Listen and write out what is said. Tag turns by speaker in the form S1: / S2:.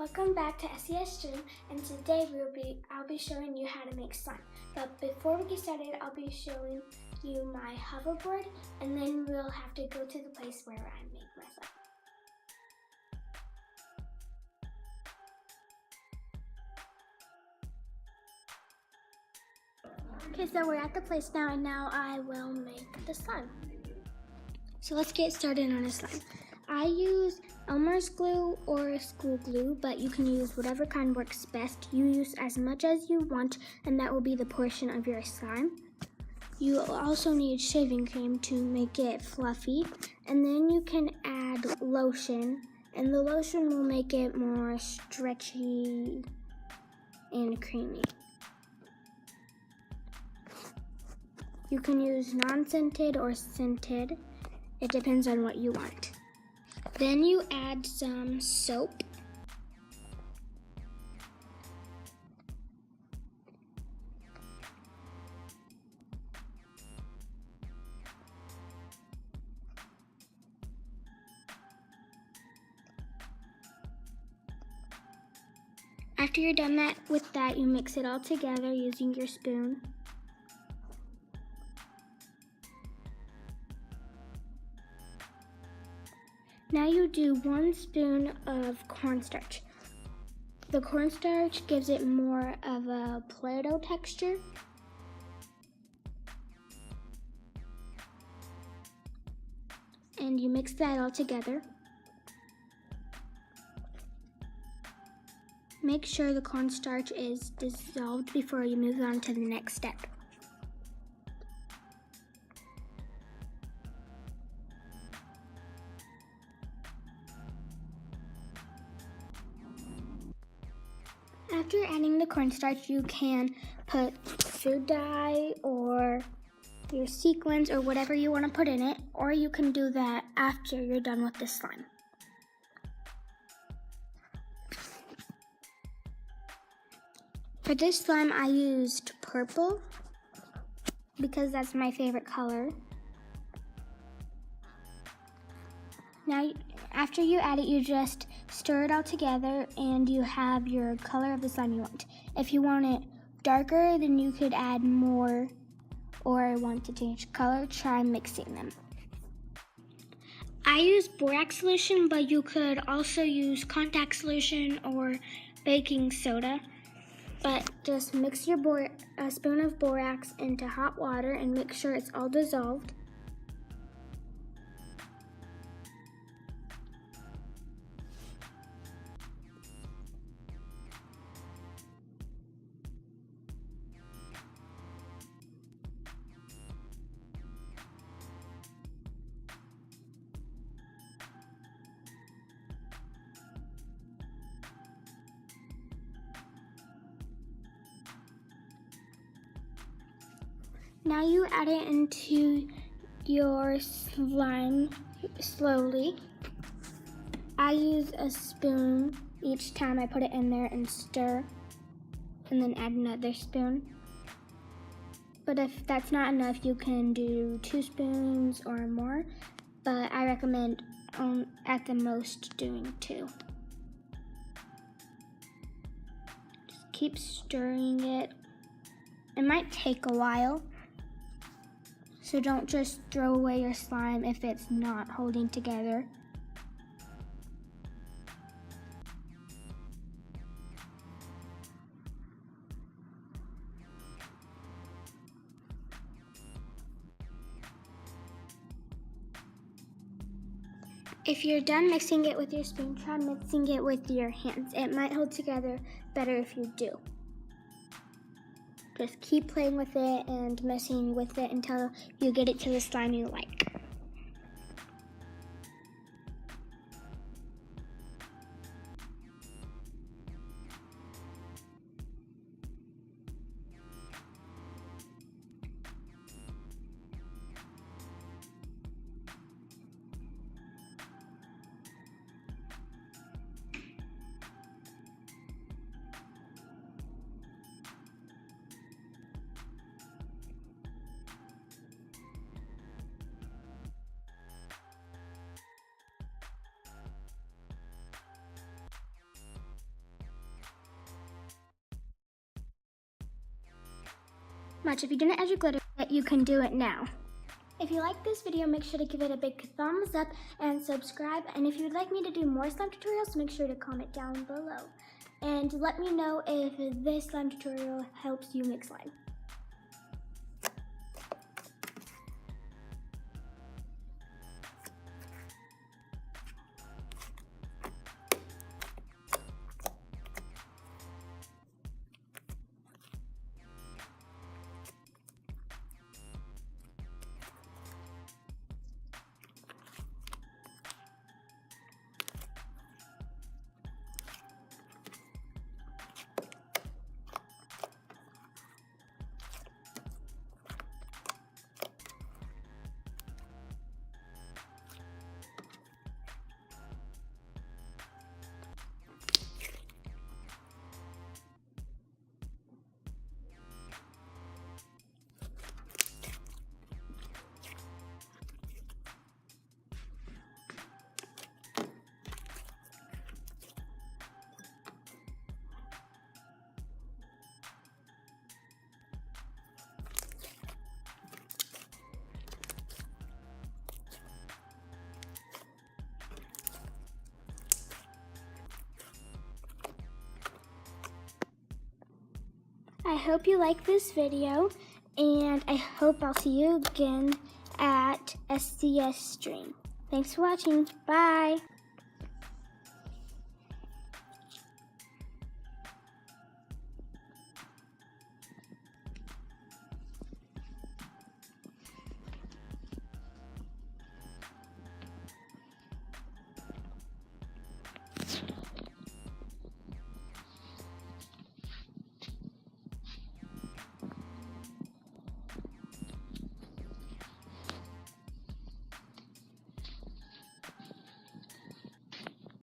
S1: Welcome back to SES Stream, and today I'll be showing you how to make slime. But before we get started, I'll be showing you my hoverboard, and then we'll have to go to the place where I make my slime. Okay, so we're at the place now, and now I will make the slime. So let's get started on a slime. I use Elmer's glue or school glue, but you can use whatever kind works best. You use as much as you want, and that will be the portion of your slime. You also need shaving cream to make it fluffy, and then you can add lotion, and the lotion will make it more stretchy and creamy. You can use non-scented or scented. It depends on what you want. Then you add some soap. After you're done with that, you mix it all together using your spoon. Now you do 1 spoon of cornstarch. The cornstarch gives it more of a Play-Doh texture. And you mix that all together. Make sure the cornstarch is dissolved before you move on to the next step. After adding the cornstarch, you can put food dye or your sequins or whatever you want to put in it, or you can do that after you're done with the slime. For this slime, I used purple because that's my favorite color. Now, after you add it, you just stir it all together and you have your color of the slime you want. If you want it darker, then you could add more, or want to change color, try mixing them. I use borax solution, but you could also use contact solution or baking soda. But just mix your a spoon of borax into hot water and make sure it's all dissolved. Now you add it into your slime slowly. I use a spoon each time I put it in there and stir, and then add another spoon. But if that's not enough, you can do 2 spoons or more, but I recommend at the most doing 2. Just keep stirring it. It might take a while. So don't just throw away your slime if it's not holding together. If you're done mixing it with your spoon, try mixing it with your hands. It might hold together better if you do. Just keep playing with it and messing with it until you get it to the slime you like. much. If you didn't add your glitter yet, you can do it now. If you like this video, make sure to give it a big thumbs up and subscribe. And if you'd like me to do more slime tutorials, make sure to comment down below. And let me know if this slime tutorial helps you make slime. I hope you like this video, and I hope I'll see you again at SCS stream. Thanks for watching. Bye.